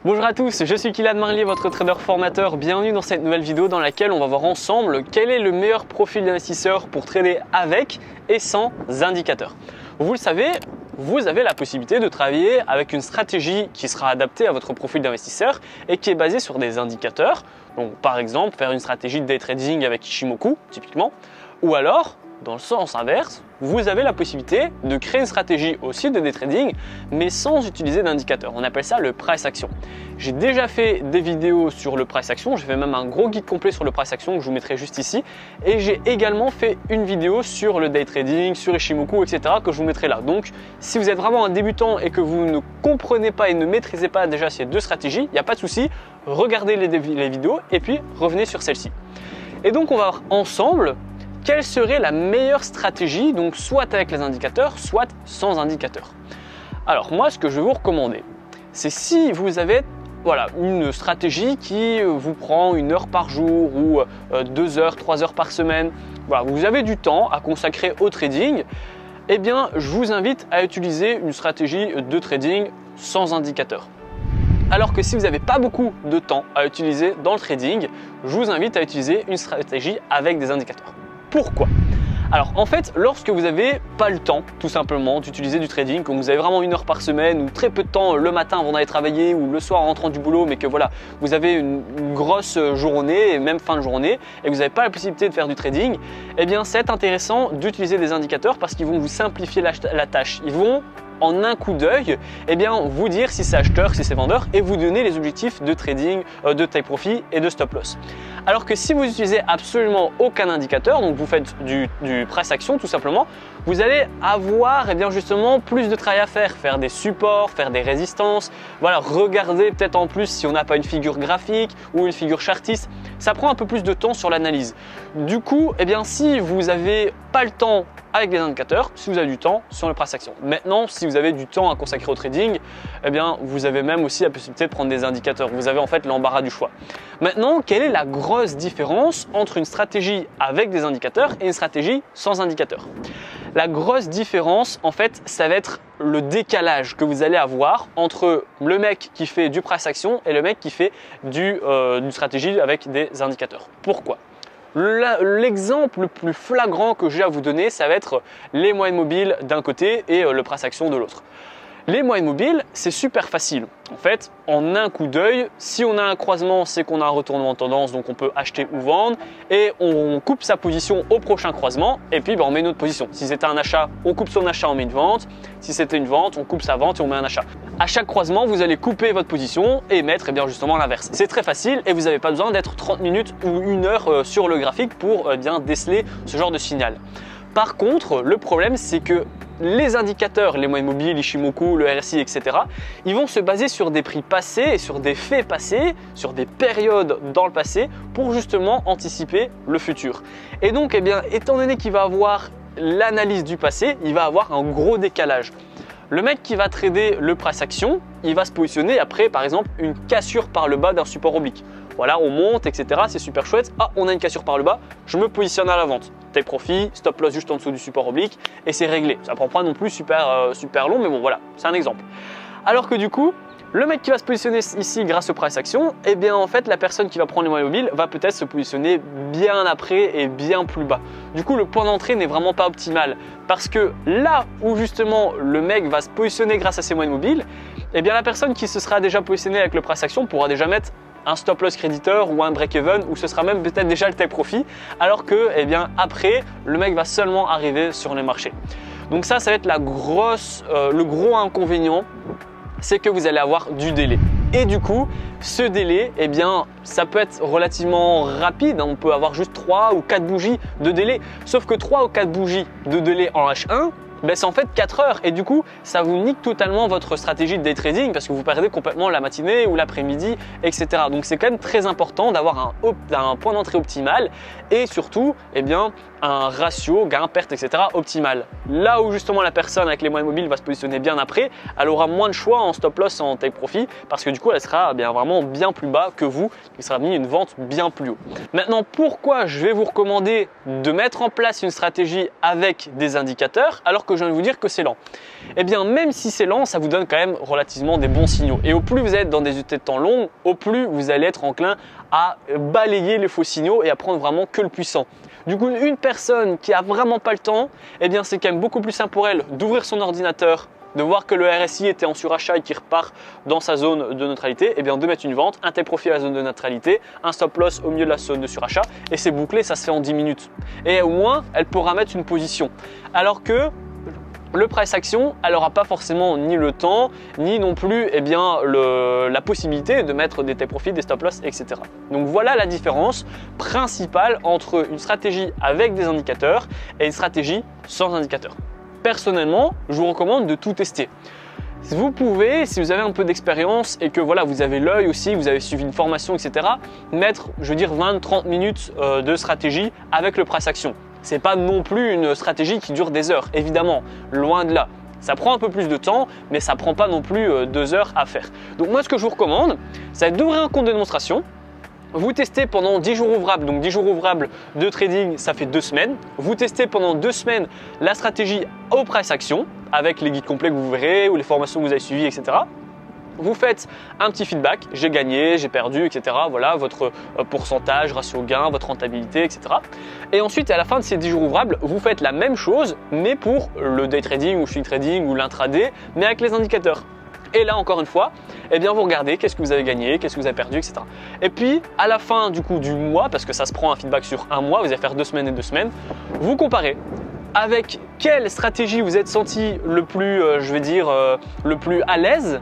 Bonjour à tous, je suis Kylian Marlier, votre trader formateur. Bienvenue dans cette nouvelle vidéo dans laquelle on va voir ensemble quel est le meilleur profil d'investisseur pour trader avec et sans indicateurs. Vous le savez, vous avez la possibilité de travailler avec une stratégie qui sera adaptée à votre profil d'investisseur et qui est basée sur des indicateurs. Donc par exemple, faire une stratégie de day trading avec Ichimoku, typiquement, ou alors, dans le sens inverse, vous avez la possibilité de créer une stratégie aussi de day trading, mais sans utiliser d'indicateur. On appelle ça le price action. J'ai déjà fait des vidéos sur le price action, j'ai fait même un gros guide complet sur le price action que je vous mettrai juste ici. Et j'ai également fait une vidéo sur le day trading, sur Ichimoku, etc. que je vous mettrai là. Donc, si vous êtes vraiment un débutant et que vous ne comprenez pas et ne maîtrisez pas déjà ces deux stratégies, il n'y a pas de souci, regardez les vidéos et puis revenez sur celle-ci. Et donc, on va voir ensemble quelle serait la meilleure stratégie, donc soit avec les indicateurs, soit sans indicateurs. Alors moi, ce que je vais vous recommander, c'est si vous avez une stratégie qui vous prend 1 heure par jour ou 2 heures, 3 heures par semaine, vous avez du temps à consacrer au trading, eh bien je vous invite à utiliser une stratégie de trading sans indicateur. Alors que si vous n'avez pas beaucoup de temps à utiliser dans le trading, je vous invite à utiliser une stratégie avec des indicateurs. Pourquoi? Alors en fait, lorsque vous n'avez pas le temps tout simplement d'utiliser du trading, comme vous avez vraiment 1 heure par semaine ou très peu de temps le matin avant d'aller travailler ou le soir en rentrant du boulot, mais que voilà, vous avez une grosse journée et même fin de journée et que vous n'avez pas la possibilité de faire du trading, eh bien c'est intéressant d'utiliser des indicateurs parce qu'ils vont vous simplifier la tâche. Ils vont en un coup d'œil, vous dire si c'est acheteur, si c'est vendeur et vous donner les objectifs de trading, de take profit et de stop loss. Alors que si vous utilisez absolument aucun indicateur, donc vous faites du price action tout simplement, vous allez avoir justement plus de travail à faire des supports, faire des résistances, regarder peut-être en plus si on n'a pas une figure graphique ou une figure chartiste. Ça prend un peu plus de temps sur l'analyse. Du coup, si vous n'avez pas le temps avec les indicateurs, si vous avez du temps sur le price action. Maintenant, si vous avez du temps à consacrer au trading, vous avez même aussi la possibilité de prendre des indicateurs. Vous avez en fait l'embarras du choix. Maintenant, quelle est la grosse différence entre une stratégie avec des indicateurs et une stratégie sans indicateurs? La grosse différence, en fait, ça va être le décalage que vous allez avoir entre le mec qui fait du price action et le mec qui fait d'une stratégie avec des indicateurs. Pourquoi? L'exemple le plus flagrant que j'ai à vous donner, ça va être les moyennes mobiles d'un côté et le price action de l'autre. Les moyennes mobiles, c'est super facile. En fait, en un coup d'œil, si on a un croisement, c'est qu'on a un retournement de tendance, donc on peut acheter ou vendre et on coupe sa position au prochain croisement et puis on met une autre position. Si c'était un achat, on coupe son achat, on met une vente. Si c'était une vente, on coupe sa vente et on met un achat. À chaque croisement, vous allez couper votre position et mettre justement l'inverse. C'est très facile et vous n'avez pas besoin d'être 30 minutes ou 1 heure sur le graphique pour déceler ce genre de signal. Par contre, le problème, c'est que les indicateurs, les moyennes mobiles, Ichimoku, le RSI, etc., ils vont se baser sur des prix passés et sur des faits passés, sur des périodes dans le passé pour justement anticiper le futur. Et donc, étant donné qu'il va avoir l'analyse du passé, il va avoir un gros décalage. Le mec qui va trader le price action, il va se positionner après, par exemple, une cassure par le bas d'un support oblique. Voilà, on monte, etc. C'est super chouette. Ah, on a une cassure par le bas, je me positionne à la vente. Take profit, stop loss juste en dessous du support oblique et c'est réglé. Ça prend pas non plus super long, mais bon, voilà, c'est un exemple. Alors que du coup, le mec qui va se positionner ici grâce au price action, en fait, la personne qui va prendre les moyennes mobiles va peut-être se positionner bien après et bien plus bas. Du coup, le point d'entrée n'est vraiment pas optimal parce que là où justement le mec va se positionner grâce à ses moyennes mobiles, la personne qui se sera déjà positionnée avec le price action pourra déjà mettre un stop loss créditeur ou un break-even ou ce sera même peut-être déjà le take profit alors que après le mec va seulement arriver sur les marchés. Donc ça va être le gros inconvénient, c'est que vous allez avoir du délai. Et du coup, ce délai, ça peut être relativement rapide. On peut avoir juste 3 ou 4 bougies de délai. Sauf que 3 ou 4 bougies de délai en H1, c'est en fait 4 heures et du coup ça vous nique totalement votre stratégie de day trading parce que vous perdez complètement la matinée ou l'après-midi, etc. Donc c'est quand même très important d'avoir un point d'entrée optimal et surtout un ratio gain-perte, etc. optimal. Là où justement la personne avec les moyennes mobiles va se positionner bien après, elle aura moins de choix en stop loss, en take profit parce que du coup elle sera vraiment bien plus bas que vous qui sera mis une vente bien plus haut. Maintenant, pourquoi je vais vous recommander de mettre en place une stratégie avec des indicateurs alors que que je viens de vous dire que c'est lent. Eh bien, même si c'est lent, ça vous donne quand même relativement des bons signaux. Et au plus vous êtes dans des unités de temps longues, au plus vous allez être enclin à balayer les faux signaux et à prendre vraiment que le puissant. Du coup, une personne qui a vraiment pas le temps, eh bien, c'est quand même beaucoup plus simple pour elle d'ouvrir son ordinateur, de voir que le RSI était en surachat et qu'il repart dans sa zone de neutralité, eh bien de mettre une vente, un tel profit à la zone de neutralité, un stop loss au milieu de la zone de surachat et c'est bouclé, ça se fait en 10 minutes. Et au moins, elle pourra mettre une position. Alors que le price action, elle n'aura pas forcément ni le temps, ni non plus la possibilité de mettre des take profits, des stop loss, etc. Donc voilà la différence principale entre une stratégie avec des indicateurs et une stratégie sans indicateurs. Personnellement, je vous recommande de tout tester. Vous pouvez, si vous avez un peu d'expérience et que voilà, vous avez l'œil aussi, vous avez suivi une formation, etc., mettre, je veux dire, 20-30 minutes de stratégie avec le price action. Ce n'est pas non plus une stratégie qui dure des heures, évidemment, loin de là. Ça prend un peu plus de temps, mais ça ne prend pas non plus 2 heures à faire. Donc moi, ce que je vous recommande, c'est d'ouvrir un compte de démonstration. Vous testez pendant 10 jours ouvrables, donc 10 jours ouvrables de trading, ça fait 2 semaines. Vous testez pendant 2 semaines la stratégie au price action avec les guides complets que vous verrez ou les formations que vous avez suivies, etc. Vous faites un petit feedback, j'ai gagné, j'ai perdu, etc. Voilà votre pourcentage, ratio gain, votre rentabilité, etc. Et ensuite, à la fin de ces 10 jours ouvrables, vous faites la même chose, mais pour le day trading ou swing trading ou l'intraday, mais avec les indicateurs. Et là, encore une fois, eh bien, vous regardez qu'est-ce que vous avez gagné, qu'est-ce que vous avez perdu, etc. Et puis, à la fin du mois, parce que ça se prend un feedback sur un mois, vous allez faire 2 semaines et 2 semaines, vous comparez avec quelle stratégie vous êtes senti le plus, le plus à l'aise,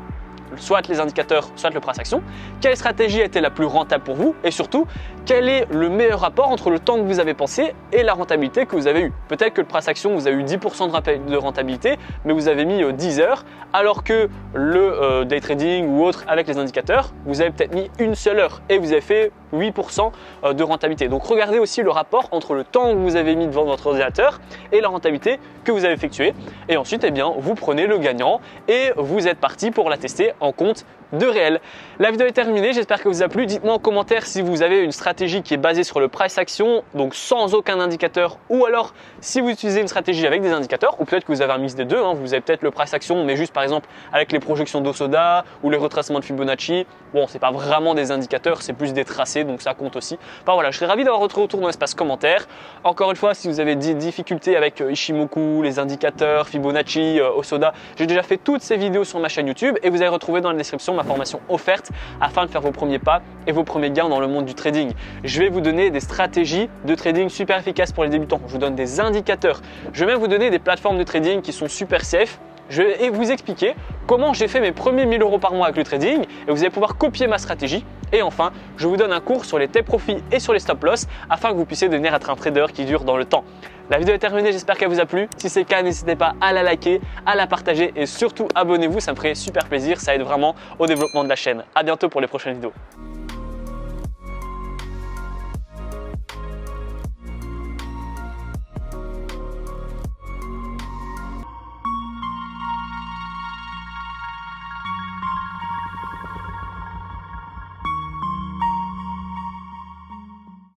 soit les indicateurs, soit le price action, quelle stratégie a été la plus rentable pour vous et surtout, quel est le meilleur rapport entre le temps que vous avez pensé et la rentabilité que vous avez eue. Peut-être que le price action, vous avez eu 10% de rentabilité, mais vous avez mis 10 heures, alors que le day trading ou autre avec les indicateurs, vous avez peut-être mis une seule heure et vous avez fait 8% de rentabilité. Donc regardez aussi le rapport entre le temps que vous avez mis devant votre ordinateur et la rentabilité que vous avez effectuée. Et ensuite, eh bien, vous prenez le gagnant et vous êtes parti pour la tester en compte de réel. La vidéo est terminée, j'espère que vous a plu. Dites-moi en commentaire si vous avez une stratégie qui est basée sur le price action, donc sans aucun indicateur, ou alors si vous utilisez une stratégie avec des indicateurs, ou peut-être que vous avez un mix des deux, hein. Vous avez peut-être le price action, mais juste par exemple avec les projections d'Osoda ou les retracements de Fibonacci. Bon, c'est pas vraiment des indicateurs, c'est plus des tracés, donc ça compte aussi. Enfin voilà, je serais ravi d'avoir votre retour dans l'espace commentaire. Encore une fois, si vous avez des difficultés avec Ishimoku, les indicateurs, Fibonacci, Osoda, j'ai déjà fait toutes ces vidéos sur ma chaîne YouTube et vous allez retrouver dans la description ma formation offerte afin de faire vos premiers pas et vos premiers gains dans le monde du trading. Je vais vous donner des stratégies de trading super efficaces pour les débutants. Je vous donne des indicateurs. Je vais même vous donner des plateformes de trading qui sont super safe. Je vais vous expliquer comment j'ai fait mes premiers 1000 € par mois avec le trading et vous allez pouvoir copier ma stratégie. Et enfin, je vous donne un cours sur les take profits et sur les stop loss afin que vous puissiez devenir être un trader qui dure dans le temps. La vidéo est terminée, j'espère qu'elle vous a plu. Si c'est le cas, n'hésitez pas à la liker, à la partager et surtout abonnez-vous, ça me ferait super plaisir, ça aide vraiment au développement de la chaîne. À bientôt pour les prochaines vidéos.